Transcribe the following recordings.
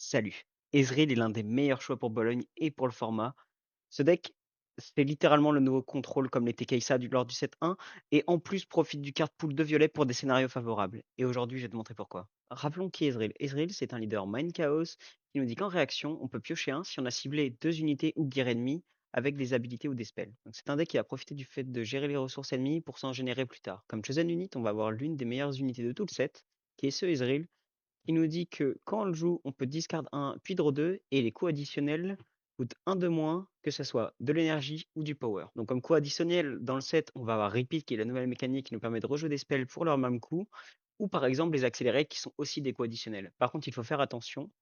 Salut. Ezreal est l'un des meilleurs choix pour Bologne et pour le format. Ce deck, c'est littéralement le nouveau contrôle comme l'était Kai'Sa lors du 7-1 et en plus profite du card pool de violet pour des scénarios favorables. Et aujourd'hui, je vais te montrer pourquoi. Rappelons qui est Ezreal. Ezreal, c'est un leader Mind Chaos qui nous dit qu'en réaction, on peut piocher un si on a ciblé deux unités ou gear ennemis avec des habilités ou des spells. Donc c'est un deck qui va profiter du fait de gérer les ressources ennemies pour s'en générer plus tard. Comme Chosen Unit, on va avoir l'une des meilleures unités de tout le set, qui est ce Ezreal, qui nous dit que quand on le joue, on peut discard un puis draw 2 et les coûts additionnels coûtent un de moins, que ce soit de l'énergie ou du power. Donc comme coût additionnel, dans le set, on va avoir Repeat qui est la nouvelle mécanique qui nous permet de rejouer des spells pour leur même coût, ou par exemple les accélérés qui sont aussi des coûts additionnels. Par contre, il faut faire attention,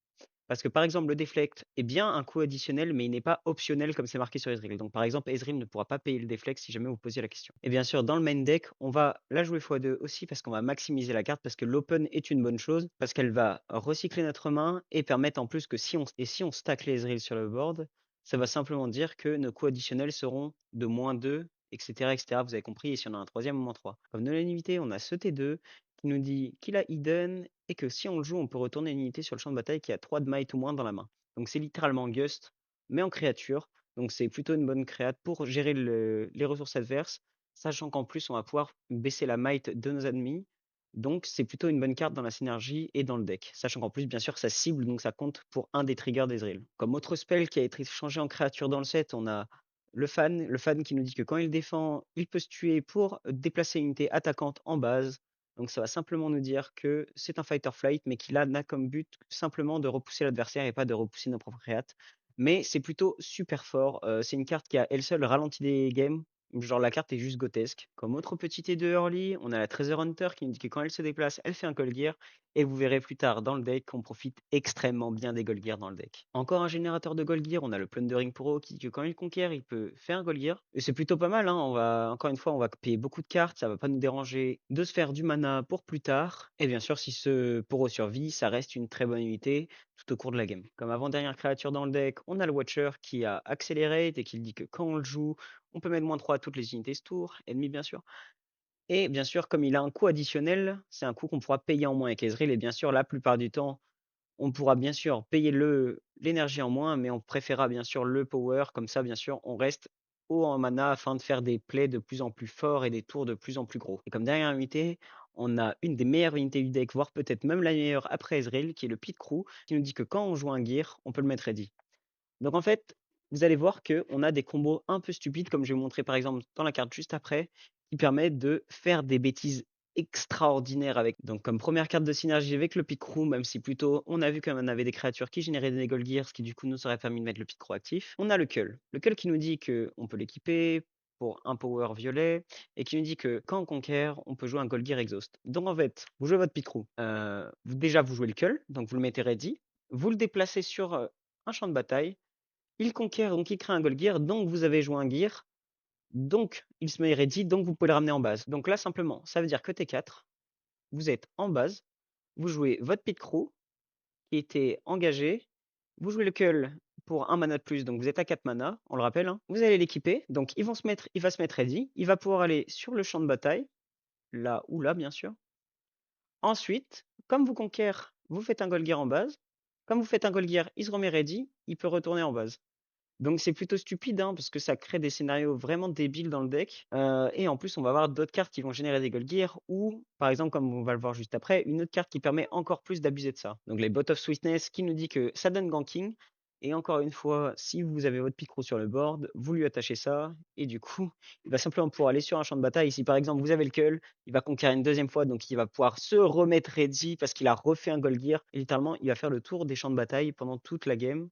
parce que par exemple, le deflect est bien un coût additionnel, mais il n'est pas optionnel comme c'est marqué sur Ezreal. Donc par exemple, Ezreal ne pourra pas payer le deflect si jamais vous posiez la question. Et bien sûr, dans le main deck, on va la jouer x2 aussi parce qu'on va maximiser la carte, parce que l'open est une bonne chose, parce qu'elle va recycler notre main et permettre en plus que si on stack les Ezreal sur le board, ça va simplement dire que nos coûts additionnels seront de -2, etc., etc. Vous avez compris, et si on a un troisième, -3. Comme non-unité, on a ce T2 qui nous dit qu'il a hidden et que si on le joue, on peut retourner une unité sur le champ de bataille qui a 3 de might ou moins dans la main. Donc c'est littéralement Gust, mais en créature. Donc c'est plutôt une bonne créate pour gérer les ressources adverses, sachant qu'en plus on va pouvoir baisser la might de nos ennemis. Donc c'est plutôt une bonne carte dans la synergie et dans le deck. Sachant qu'en plus, bien sûr, ça cible, donc ça compte pour un des triggers d'Ezreal. Comme autre spell qui a été changé en créature dans le set, on a le fan qui nous dit que quand il défend, il peut se tuer pour déplacer une unité attaquante en base. Donc ça va simplement nous dire que c'est un fight or flight, mais qui là n'a comme but simplement de repousser l'adversaire et pas de repousser nos propres créates. Mais c'est plutôt super fort. C'est une carte qui a elle seule ralenti des games. Genre la carte est juste grotesque. Comme autre petit T2 early, on a la Treasure Hunter qui nous dit que quand elle se déplace, elle fait un Gold Gear. Et vous verrez plus tard dans le deck qu'on profite extrêmement bien des Gold Gear dans le deck. Encore un générateur de Gold Gear, on a le Plundering Pro qui dit que quand il conquiert, il peut faire un Gold Gear. Et c'est plutôt pas mal, hein. Encore une fois, on va payer beaucoup de cartes, ça va pas nous déranger de se faire du mana pour plus tard. Et bien sûr, si ce Poro survit, ça reste une très bonne unité tout au cours de la game. Comme avant-dernière créature dans le deck, on a le Watcher qui a Accelerate et qui dit que quand on le joue, on peut mettre -3 à toutes les unités ce tour, ennemies bien sûr. Et bien sûr, comme il a un coût additionnel, c'est un coût qu'on pourra payer en moins avec Ezreal. Et bien sûr, la plupart du temps, on pourra bien sûr payer l'énergie en moins, mais on préférera bien sûr le power. Comme ça, bien sûr, on reste haut en mana afin de faire des plays de plus en plus forts et des tours de plus en plus gros. Et comme dernière unité, on a une des meilleures unités du deck, voire peut-être même la meilleure après Ezreal, qui est le Pit Crew, qui nous dit que quand on joue un gear, on peut le mettre ready. Donc en fait, vous allez voir qu'on a des combos un peu stupides, comme je vais vous montrer par exemple dans la carte juste après, qui permettent de faire des bêtises extraordinaires avec. Donc comme première carte de synergie avec le Picrow, même si plutôt on a vu qu'on avait des créatures qui généraient des Gold Gear, ce qui du coup nous aurait permis de mettre le Picrow actif. On a le Cull. Le Cull qui nous dit qu'on peut l'équiper pour un power violet et qui nous dit que quand on conquiert, on peut jouer un Gold Gear Exhaust. Donc en fait, vous jouez votre Picrow. Déjà, vous jouez le Cull, donc vous le mettez ready. Vous le déplacez sur un champ de bataille. Il conquiert, donc il crée un Gold Gear, donc vous avez joué un Gear, donc il se met ready, donc vous pouvez le ramener en base. Donc là, simplement, ça veut dire que T4, vous êtes en base, vous jouez votre Pit Crew, qui était engagé, vous jouez le Cull pour un mana de plus, donc vous êtes à 4 mana, on le rappelle, hein. Vous allez l'équiper, donc il va se mettre ready, il va pouvoir aller sur le champ de bataille, là ou là, bien sûr. Ensuite, comme vous conquiert, vous faites un Gold Gear en base. Comme vous faites un Gold Gear, il se remet ready, il peut retourner en base. Donc c'est plutôt stupide, hein, parce que ça crée des scénarios vraiment débiles dans le deck. Et en plus, on va avoir d'autres cartes qui vont générer des Gold Gear, ou par exemple, comme on va le voir juste après, une autre carte qui permet encore plus d'abuser de ça. Donc les Bot of Sweetness qui nous dit que ça donne ganking. Et encore une fois, si vous avez votre Picrow sur le board, vous lui attachez ça, et du coup, il va simplement pouvoir aller sur un champ de bataille. Si par exemple vous avez le Cull, il va conquérir une deuxième fois, donc il va pouvoir se remettre ready parce qu'il a refait un Gold Gear. Et littéralement, il va faire le tour des champs de bataille pendant toute la game.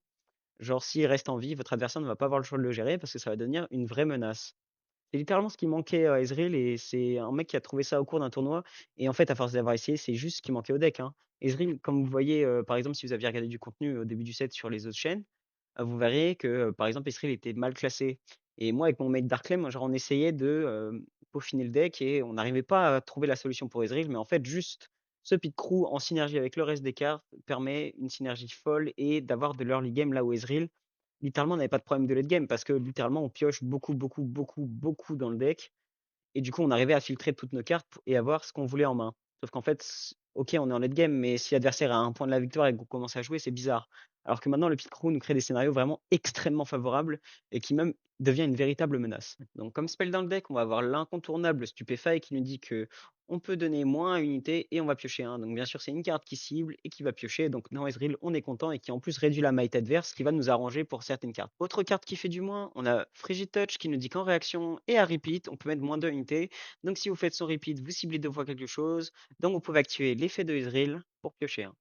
Genre, s'il reste en vie, votre adversaire ne va pas avoir le choix de le gérer parce que ça va devenir une vraie menace. C'est littéralement ce qui manquait à Ezreal et c'est un mec qui a trouvé ça au cours d'un tournoi. Et en fait, à force d'avoir essayé, c'est juste ce qui manquait au deck, hein. Ezreal, comme vous voyez, par exemple, si vous aviez regardé du contenu au début du set sur les autres chaînes, vous verriez que, par exemple, Ezreal était mal classé. Et moi, avec mon mate Darklem, genre, on essayait de peaufiner le deck et on n'arrivait pas à trouver la solution pour Ezreal. Mais en fait, juste ce pit crew en synergie avec le reste des cartes permet une synergie folle et d'avoir de l'early game là où Ezreal, littéralement, on n'avait pas de problème de late game parce que littéralement, on pioche beaucoup, beaucoup, beaucoup, beaucoup dans le deck. Et du coup, on arrivait à filtrer toutes nos cartes et avoir ce qu'on voulait en main. Sauf qu'en fait, OK, on est en late game, mais si l'adversaire a un point de la victoire et que vous commencez à jouer, c'est bizarre. Alors que maintenant, le pit crew nous crée des scénarios vraiment extrêmement favorables et qui même devient une véritable menace. Donc, comme spell dans le deck, on va avoir l'incontournable Stupefy qui nous dit que on peut donner moins à une unité et on va piocher un. Donc, bien sûr, c'est une carte qui cible et qui va piocher. Donc, dans Ezreal, on est content et qui en plus réduit la might adverse, ce qui va nous arranger pour certaines cartes. Autre carte qui fait du moins, on a Frigid Touch qui nous dit qu'en réaction et à repeat, on peut mettre moins de unités. Donc, si vous faites son repeat, vous ciblez deux fois quelque chose. Donc, vous pouvez activer l'effet de Ezreal pour piocher un.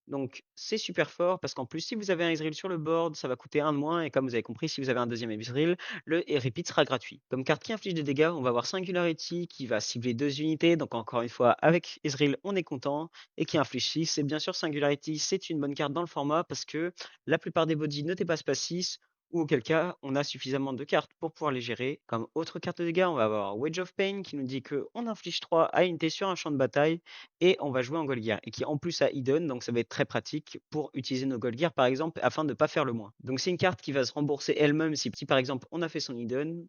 Donc, c'est super fort parce qu'en plus, si vous avez un Ezreal sur le board, ça va coûter un de moins. Et comme vous avez compris, si vous avez un deuxième Ezreal, le repeat sera gratuit. Comme carte qui inflige des dégâts, on va avoir Singularity qui va cibler deux unités. Donc, encore une fois, avec Ezreal, on est content. Et qui inflige 6. Et bien sûr, Singularity, c'est une bonne carte dans le format parce que la plupart des bodies ne dépassent pas 6 ou auquel cas on a suffisamment de cartes pour pouvoir les gérer. Comme autre carte de dégâts, on va avoir Wedge of Pain qui nous dit qu'on inflige 3 à une unité sur un champ de bataille et on va jouer en Golgiar et qui en plus a Hidden, donc ça va être très pratique pour utiliser nos Golgiar par exemple afin de ne pas faire le moins. Donc c'est une carte qui va se rembourser elle-même si par exemple on a fait son Hidden,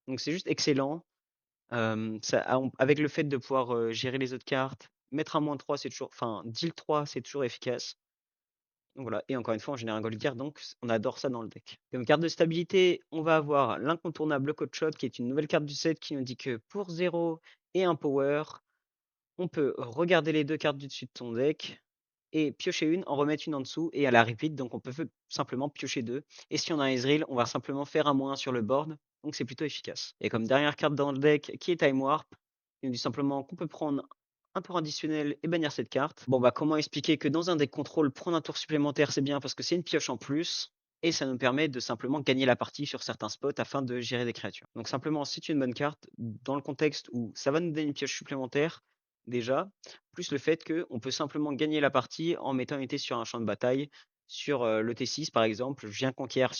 donc c'est juste excellent. Avec le fait de pouvoir gérer les autres cartes, mettre un -3 c'est toujours, enfin deal 3 c'est toujours efficace. Donc voilà, et encore une fois, on génère un Golgiar, donc on adore ça dans le deck. Comme carte de stabilité, on va avoir l'incontournable Coach Shot, qui est une nouvelle carte du set qui nous dit que pour 0 et un power, on peut regarder les deux cartes du dessus de ton deck et piocher une, en remettre une en dessous et à la repeat, donc on peut simplement piocher deux. Et si on a un Ezreal, on va simplement faire un -1 sur le board, donc c'est plutôt efficace. Et comme dernière carte dans le deck, qui est Time Warp, il nous dit simplement qu'on peut prendre un tour additionnel et bannir cette carte. Bon bah comment expliquer que dans un deck contrôle, prendre un tour supplémentaire c'est bien parce que c'est une pioche en plus et ça nous permet de simplement gagner la partie sur certains spots afin de gérer des créatures. Donc simplement c'est une bonne carte dans le contexte où ça va nous donner une pioche supplémentaire déjà, plus le fait qu'on peut simplement gagner la partie en mettant une unité sur un champ de bataille. Sur le T6 par exemple, je viens conquérir,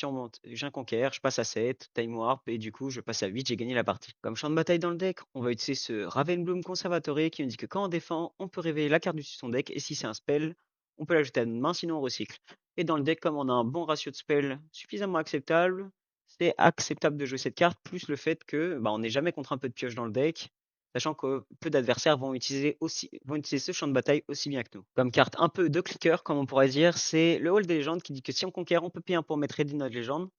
je passe à 7, time warp, et du coup je passe à 8, j'ai gagné la partie. Comme champ de bataille dans le deck, on va utiliser ce Ravenbloom Conservatory qui nous dit que quand on défend, on peut révéler la carte du dessus de son deck, et si c'est un spell, on peut l'ajouter à notre main, sinon on recycle. Et dans le deck, comme on a un bon ratio de spell suffisamment acceptable, c'est acceptable de jouer cette carte, plus le fait que on n'est jamais contre un peu de pioche dans le deck, sachant que peu d'adversaires vont utiliser ce champ de bataille aussi bien que nous. Comme carte un peu de clicker, comme on pourrait dire, c'est le Hall des légendes qui dit que si on conquiert, on peut payer un pour mettre Ready notre légende.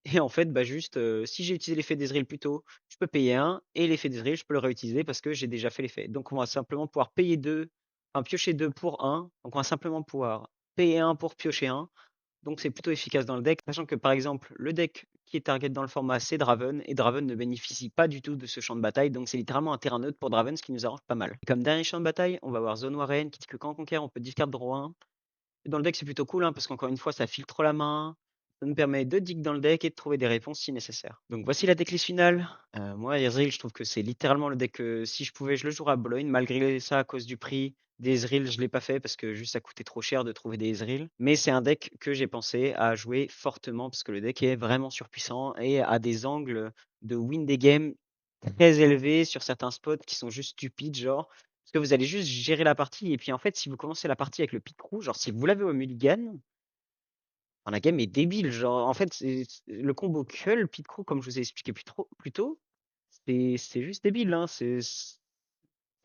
Et en fait, juste, si j'ai utilisé l'effet d'Ezreal plus tôt, je peux payer un, et l'effet d'Ezreal, je peux le réutiliser parce que j'ai déjà fait l'effet. Donc on va simplement pouvoir payer 2, enfin piocher 2 pour un. Donc on va simplement pouvoir payer un pour piocher un. Donc c'est plutôt efficace dans le deck, sachant que par exemple, le deck qui est target dans le format, c'est Draven, et Draven ne bénéficie pas du tout de ce champ de bataille, donc c'est littéralement un terrain neutre pour Draven, ce qui nous arrange pas mal. Comme dernier champ de bataille, on va avoir Zone Warren qui dit que quand on conquiert, on peut discard draw 1. Dans le deck, c'est plutôt cool, hein, parce qu'encore une fois, ça filtre la main, ça nous permet de dig dans le deck et de trouver des réponses si nécessaire. Donc voici la decklist finale. Moi, Ezreal, je trouve que c'est littéralement le deck que si je pouvais, je le jouerais à Bologne. Malgré ça, à cause du prix des Ezreal, je l'ai pas fait parce que juste ça coûtait trop cher de trouver des Ezreal. Mais c'est un deck que j'ai pensé à jouer fortement parce que le deck est vraiment surpuissant et a des angles de win des games très élevés sur certains spots qui sont juste stupides, genre parce que vous allez juste gérer la partie et puis en fait, si vous commencez la partie avec le pit crew, genre si vous l'avez au mulligan, la game est débile. Genre en fait, le combo Cull, pit crew, comme je vous ai expliqué plus tôt, c'est juste débile, hein.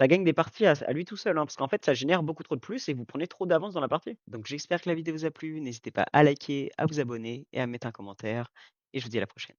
Ça gagne des parties à lui tout seul, hein, parce qu'en fait, ça génère beaucoup trop de plus et vous prenez trop d'avance dans la partie. Donc j'espère que la vidéo vous a plu. N'hésitez pas à liker, à vous abonner et à mettre un commentaire. Et je vous dis à la prochaine.